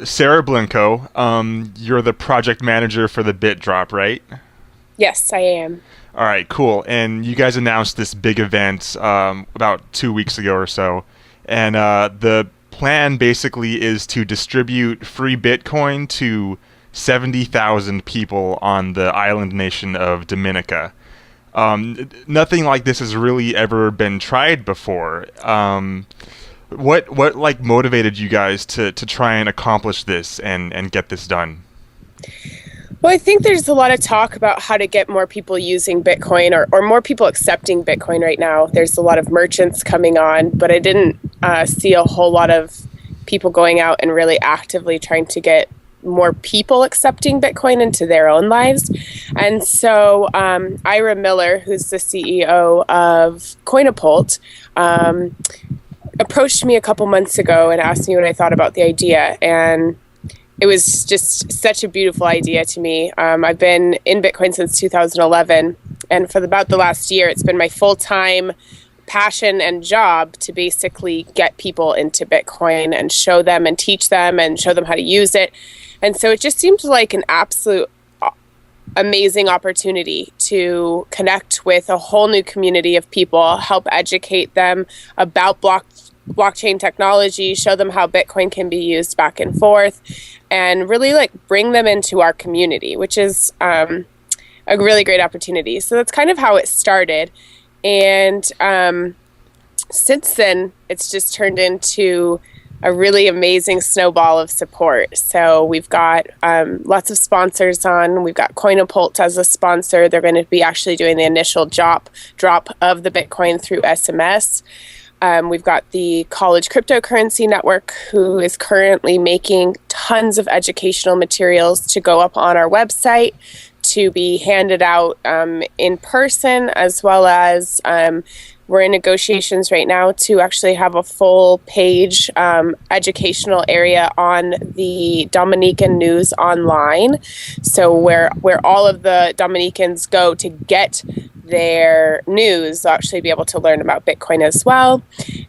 Sarah Blincoe, you're the project manager for the Bit Drop, right? Yes, I am. All right, cool. And you guys announced this big event about 2 weeks ago or so. And the plan basically is to distribute free Bitcoin to 70,000 people on the island nation of Dominica. Nothing like this has really ever been tried before. What like motivated you guys to try and accomplish this and get this done? Well, I think there's a lot of talk about how to get more people using Bitcoin or more people accepting Bitcoin right now. There's a lot of merchants coming on, but I didn't see a whole lot of people going out and really actively trying to get more people accepting Bitcoin into their own lives. And so Ira Miller, who's the CEO of Coinapult, approached me a couple months ago and asked me what I thought about the idea. And it was just such a beautiful idea to me. I've been in Bitcoin since 2011. And for about the last year, it's been my full-time passion and job to basically get people into Bitcoin and show them and teach them and show them how to use it. And so it just seemed like an absolute amazing opportunity to connect with a whole new community of people, help educate them about blockchain technology, show them how Bitcoin can be used back and forth, and really like bring them into our community, which is a really great opportunity. So that's kind of how it started. And since then, it's just turned into a really amazing snowball of support. So we've got lots of sponsors on. We've got Coinapult as a sponsor. They're going to be actually doing the initial drop of the Bitcoin through SMS. We've got the College Cryptocurrency Network, who is currently making tons of educational materials to go up on our website to be handed out in person, as well as we're in negotiations right now to actually have a full page educational area on the Dominican News Online. So where all of the Dominicans go to get their news, they'll actually be able to learn about Bitcoin as well.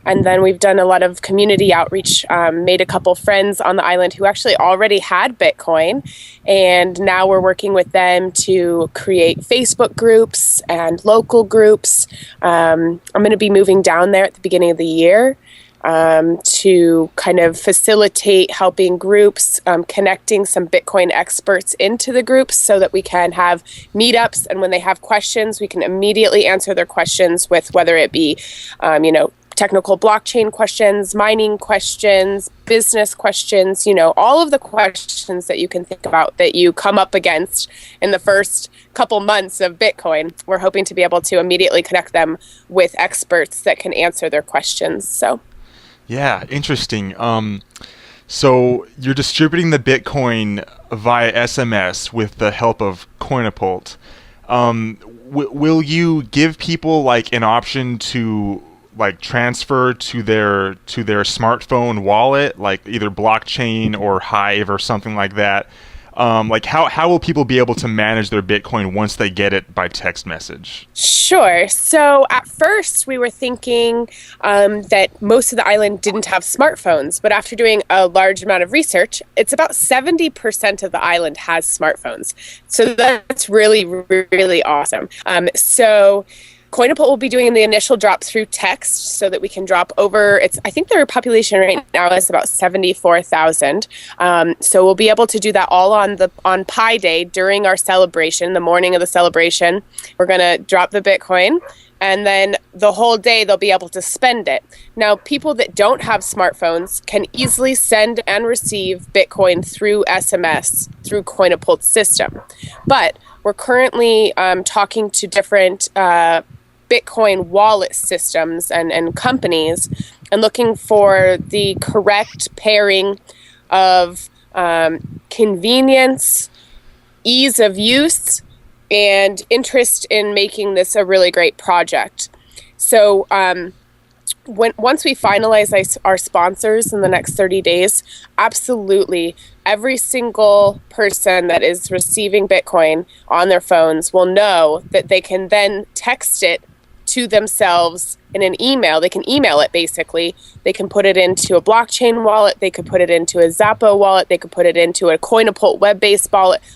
And then we've done a lot of community outreach, made a couple friends on the island who actually already had Bitcoin. And now we're working with them to create Facebook groups and local groups. I'm going to be moving down there at the beginning of the year to kind of facilitate helping groups, connecting some Bitcoin experts into the groups so that we can have meetups. And when they have questions, we can immediately answer their questions with whether it be, technical blockchain questions, mining questions, business questions, all of the questions that you can think about that you come up against in the first couple months of Bitcoin. We're hoping to be able to immediately connect them with experts that can answer their questions. So. Yeah, interesting. So you're distributing the Bitcoin via SMS with the help of Coinapult. Will you give people like an option to like transfer to their smartphone wallet, like either blockchain or Hive or something like that? Like how will people be able to manage their Bitcoin once they get it by text message? Sure. So at first we were thinking that most of the island didn't have smartphones, but after doing a large amount of research, it's about 70% of the island has smartphones. So that's really, really awesome. So Coinapult will be doing the initial drop through text so that we can drop over. I think their population right now is about 74,000. So we'll be able to do that all on Pi Day during our celebration, the morning of the celebration. We're going to drop the Bitcoin, and then the whole day they'll be able to spend it. Now, people that don't have smartphones can easily send and receive Bitcoin through SMS through Coinapult's system. But we're currently talking to different Bitcoin wallet systems and companies and looking for the correct pairing of convenience, ease of use, and interest in making this a really great project. So once we finalize our sponsors in the next 30 days, absolutely every single person that is receiving Bitcoin on their phones will know that they can then text it to themselves in an email. They can email it, basically. They can put it into a blockchain wallet. They could put it into a Zappo wallet. They could put it into a Coinapult web-based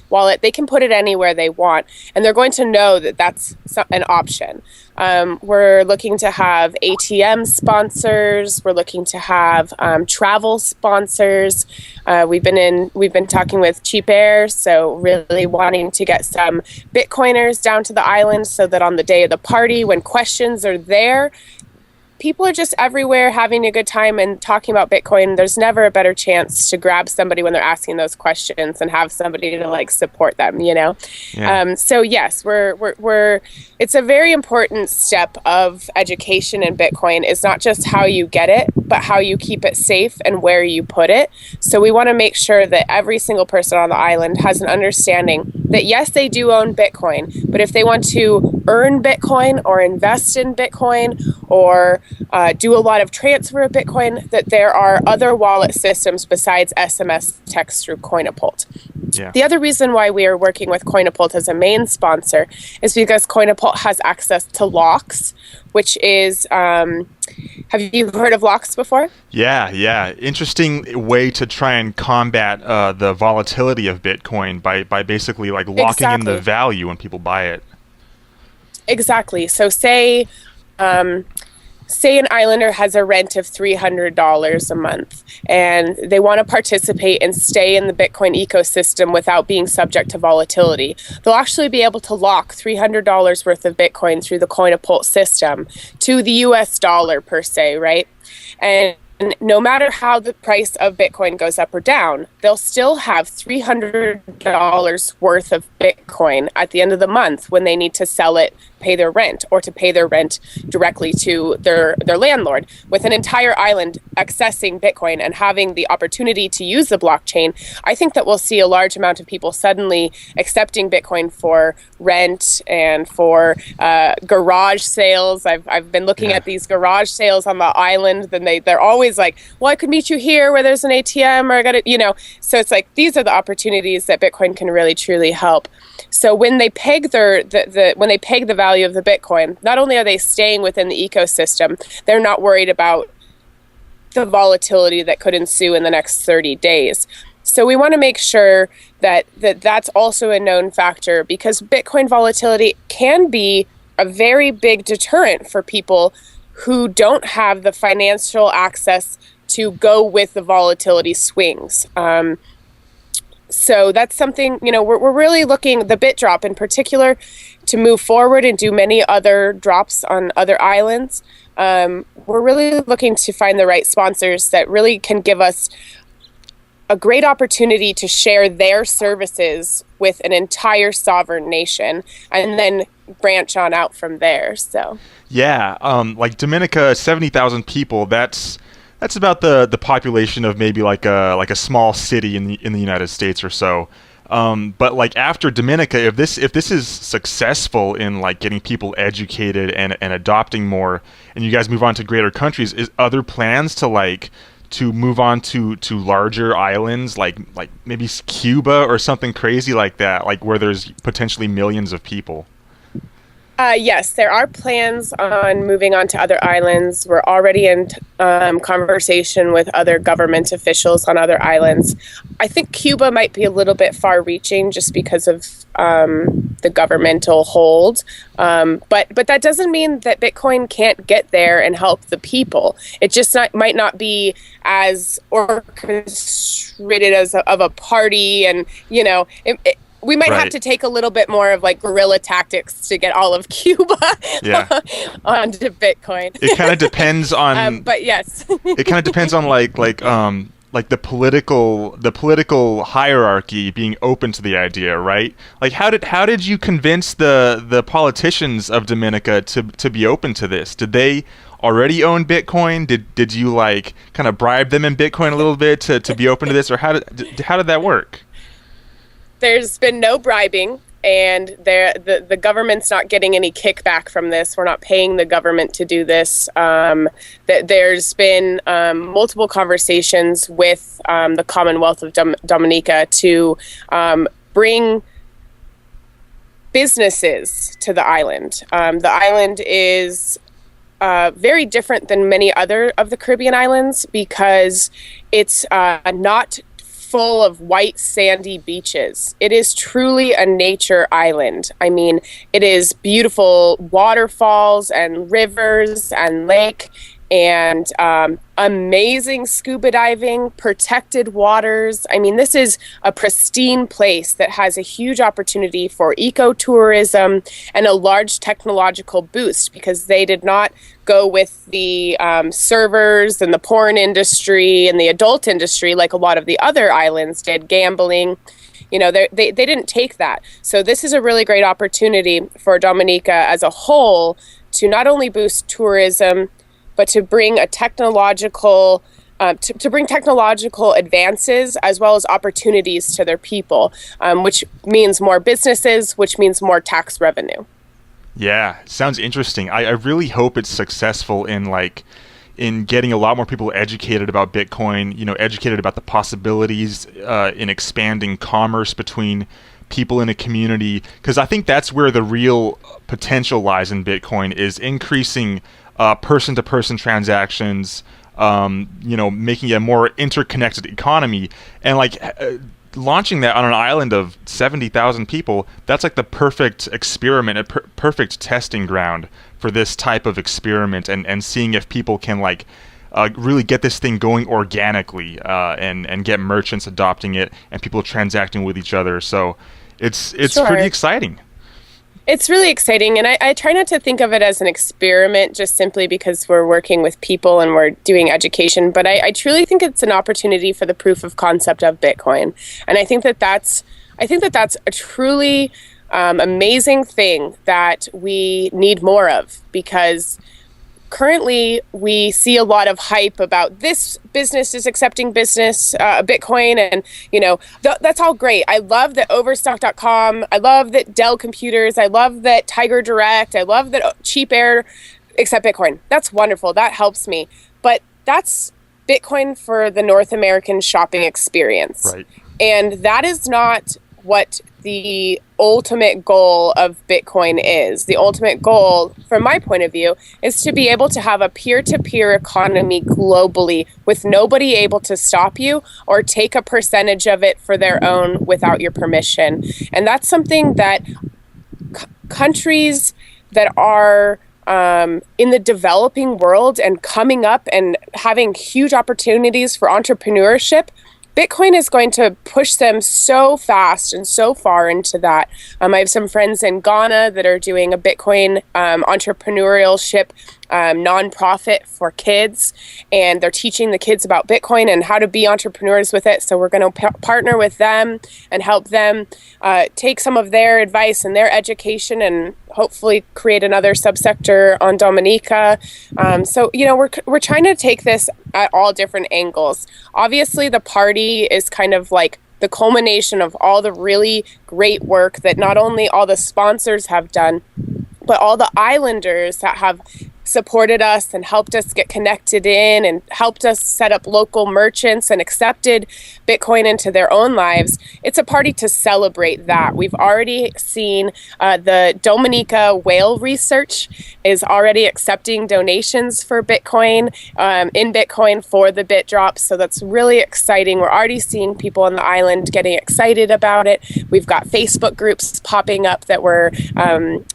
wallet. They can put it anywhere they want, and they're going to know that that's an option. We're looking to have ATM sponsors. We're looking to have travel sponsors. We've been talking with Cheap Air, so really wanting to get some Bitcoiners down to the island so that on the day of the party, when questions are there, people are just everywhere having a good time and talking about Bitcoin. There's never a better chance to grab somebody when they're asking those questions and have somebody to like support them, you know? Yeah. So yes, it's a very important step of education in Bitcoin. It's not just how you get it, but how you keep it safe and where you put it. So we want to make sure that every single person on the island has an understanding that yes, they do own Bitcoin, but if they want to earn Bitcoin or invest in Bitcoin or do a lot of transfer of Bitcoin, that there are other wallet systems besides SMS text through Coinapult. Yeah. The other reason why we are working with Coinapult as a main sponsor is because Coinapult has access to locks, which is, have you heard of locks before? Yeah. Interesting way to try and combat the volatility of Bitcoin by basically like locking in the value when people buy it. Exactly. So say an islander has a rent of $300 a month and they want to participate and stay in the Bitcoin ecosystem without being subject to volatility. They'll actually be able to lock $300 worth of Bitcoin through the Coinapult system to the US dollar per se, right? And no matter how the price of Bitcoin goes up or down, they'll still have $300 worth of Bitcoin at the end of the month when they need to sell it, pay their rent, or to pay their rent directly to their landlord. With an entire island accessing Bitcoin and having the opportunity to use the blockchain, I think that we'll see a large amount of people suddenly accepting Bitcoin for rent and for garage sales. I've been looking at these garage sales on the island, then they're always like, well, I could meet you here where there's an ATM, or I got to, so it's like, these are the opportunities that Bitcoin can really truly help. So when they peg when they peg the value of the Bitcoin, not only are they staying within the ecosystem, they're not worried about the volatility that could ensue in the next 30 days. So we want to make sure that that's also a known factor, because Bitcoin volatility can be a very big deterrent for people who don't have the financial access to go with the volatility swings. So that's something, we're really looking, the bit drop in particular, to move forward and do many other drops on other islands. We're really looking to find the right sponsors that really can give us a great opportunity to share their services with an entire sovereign nation and then branch on out from there. So yeah, like Dominica, 70,000 people. That's about the population of maybe like a small city in the United States or so. But like after Dominica, if this is successful in like getting people educated and adopting more, and you guys move on to greater countries, is other plans to move on to larger islands like maybe Cuba or something crazy like that, like where there's potentially millions of people? Yes, there are plans on moving on to other islands. We're already in conversation with other government officials on other islands. I think Cuba might be a little bit far-reaching just because of the governmental hold. But that doesn't mean that Bitcoin can't get there and help the people. It just might not be as orchestrated as of a party, and we might have to take a little bit more of like guerrilla tactics to get all of Cuba onto Bitcoin. It kind of depends on, but yes, it kind of depends on like the political hierarchy being open to the idea, right? Like how did you convince the politicians of Dominica to be open to this? Did they already own Bitcoin? Did you like kind of bribe them in Bitcoin a little bit to be open to this, or how did that work? There's been no bribing, and the government's not getting any kickback from this. We're not paying the government to do this. There's been multiple conversations with the Commonwealth of Dominica to bring businesses to the island. The island is very different than many other of the Caribbean islands because it's not full of white sandy beaches. It is truly a nature island. I mean, it is beautiful waterfalls and rivers and lake and amazing scuba diving, protected waters. I mean, this is a pristine place that has a huge opportunity for ecotourism and a large technological boost because they did not go with the servers and the porn industry and the adult industry like a lot of the other islands did, gambling. You know, they didn't take that. So this is a really great opportunity for Dominica as a whole to not only boost tourism, but to bring a technological to bring technological advances as well as opportunities to their people, which means more businesses, which means more tax revenue. Yeah, sounds interesting. I really hope it's successful in getting a lot more people educated about Bitcoin, educated about the possibilities in expanding commerce between people in a community, because I think that's where the real potential lies in Bitcoin, is increasing person-to-person transactions, making it a more interconnected economy, and launching that on an island of 70,000 people. That's like the perfect experiment, a perfect testing ground for this type of experiment, and seeing if people can really get this thing going organically, and get merchants adopting it and people transacting with each other. So it's Sure. pretty exciting. It's really exciting, and I try not to think of it as an experiment just simply because we're working with people and we're doing education, but I truly think it's an opportunity for the proof of concept of Bitcoin. And I think that that's a truly amazing thing that we need more of, because currently we see a lot of hype about this business is accepting Bitcoin, and that's all great. I love that Overstock.com, I love that Dell Computers, I love that Tiger Direct, I love that Cheap Air accept Bitcoin. That's wonderful. That helps me. But that's Bitcoin for the North American shopping experience. Right. And that is not what the ultimate goal of Bitcoin is. The ultimate goal, from my point of view, is to be able to have a peer-to-peer economy globally with nobody able to stop you or take a percentage of it for their own without your permission. And that's something that countries that are in the developing world and coming up and having huge opportunities for entrepreneurship, Bitcoin is going to push them so fast and so far into that. I have some friends in Ghana that are doing a Bitcoin entrepreneurship nonprofit for kids, and they're teaching the kids about Bitcoin and how to be entrepreneurs with it. So we're going to partner with them and help them take some of their advice and their education and hopefully create another subsector on Dominica. We're trying to take this at all different angles. Obviously, the party is kind of like the culmination of all the really great work that not only all the sponsors have done, but all the islanders that have supported us and helped us get connected in and helped us set up local merchants and accepted Bitcoin into their own lives. It's a party to celebrate that. We've already seen the Dominica Whale Research is already accepting donations for Bitcoin, in Bitcoin for the bit drops. So that's really exciting. We're already seeing people on the island getting excited about it. We've got Facebook groups popping up that we're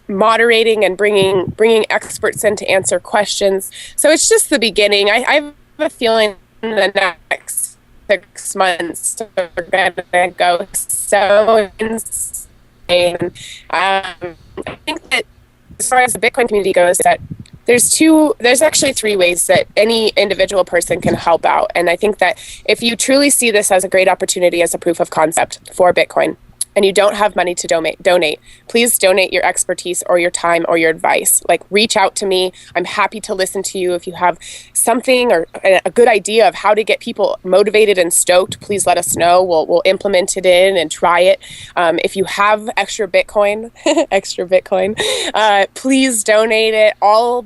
moderating and bringing experts in to answer questions. So it's just the beginning. I have a feeling in the next 6 months we're going to go so insane. I think that as far as the Bitcoin community goes, that there's actually 3 ways that any individual person can help out. And I think that if you truly see this as a great opportunity as a proof of concept for Bitcoin, and you don't have money to donate, please donate your expertise or your time or your advice. Reach out to me. I'm happy to listen to you. If you have something or a good idea of how to get people motivated and stoked, please let us know. We'll implement it in and try it. If you have extra Bitcoin, please donate it. All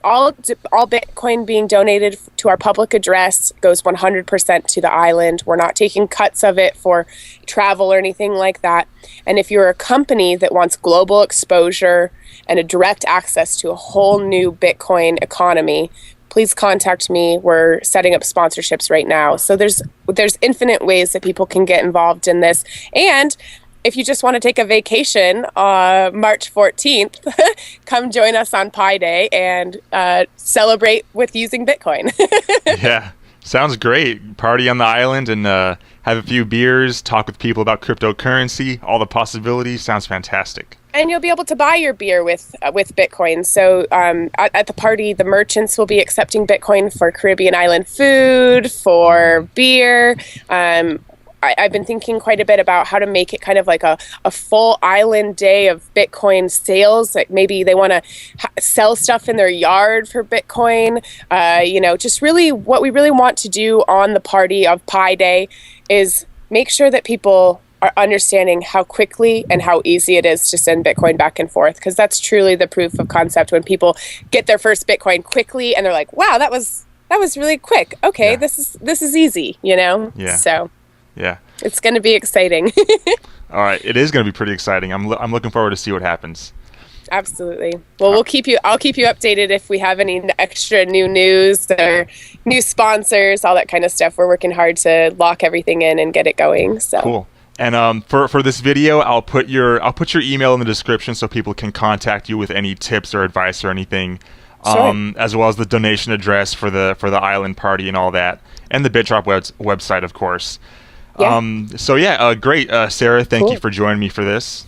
all Bitcoin being donated to our public address goes 100% to the island. We're not taking cuts of it for travel or anything like that. And if you're a company that wants global exposure and a direct access to a whole new Bitcoin economy, please contact me. We're setting up sponsorships right now. So there's infinite ways that people can get involved in this. And if you just want to take a vacation, March 14th, come join us on Pi Day and celebrate with using Bitcoin. Yeah, sounds great. Party on the island and have a few beers, talk with people about cryptocurrency, all the possibilities. Sounds fantastic. And you'll be able to buy your beer with Bitcoin. So at the party, the merchants will be accepting Bitcoin for Caribbean island food, for beer. I've been thinking quite a bit about how to make it kind of like a full island day of Bitcoin sales. Like maybe they want to sell stuff in their yard for Bitcoin. Just really what we really want to do on the party of Pi Day is make sure that people are understanding how quickly and how easy it is to send Bitcoin back and forth, because that's truly the proof of concept when people get their first Bitcoin quickly and they're like, wow, that was really quick. Okay, Yeah. this is easy, Yeah. So Yeah. it's going to be exciting. All right, it is going to be pretty exciting. I'm looking forward to see what happens. Absolutely. Well, I'll keep you updated if we have any extra new news or new sponsors, all that kind of stuff. We're working hard to lock everything in and get it going. So Cool. And for this video, I'll put your email in the description so people can contact you with any tips or advice or anything, Sure. as well as the donation address for the island party and all that, and the BitDrop website, of course. Yeah. Great, Sarah. Thank Cool. you for joining me for this.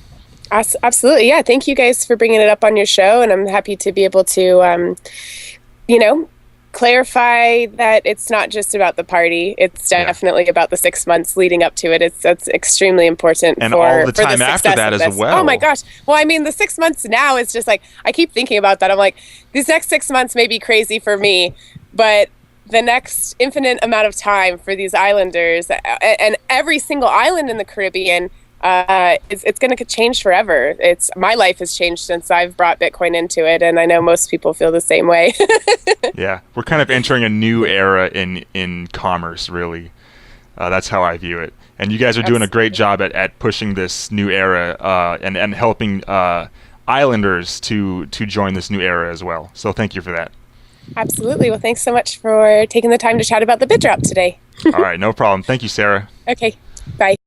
Absolutely. Yeah. Thank you guys for bringing it up on your show. And I'm happy to be able to, clarify that it's not just about the party. It's definitely about the 6 months leading up to it. That's extremely important And for all the for time the after success that of as this. well. Oh my gosh. Well, I mean, the 6 months now is just like, I keep thinking about that. I'm like, these next 6 months may be crazy for me, but the next infinite amount of time for these islanders and every single island in the Caribbean, it's going to change forever. My life has changed since I've brought Bitcoin into it, and I know most people feel the same way. Yeah, we're kind of entering a new era in commerce, really. That's how I view it. And you guys are doing a great job at pushing this new era and helping islanders to join this new era as well. So thank you for that. Absolutely. Well, thanks so much for taking the time to chat about the BitDrop today. All right, no problem. Thank you, Sarah. Okay. Bye.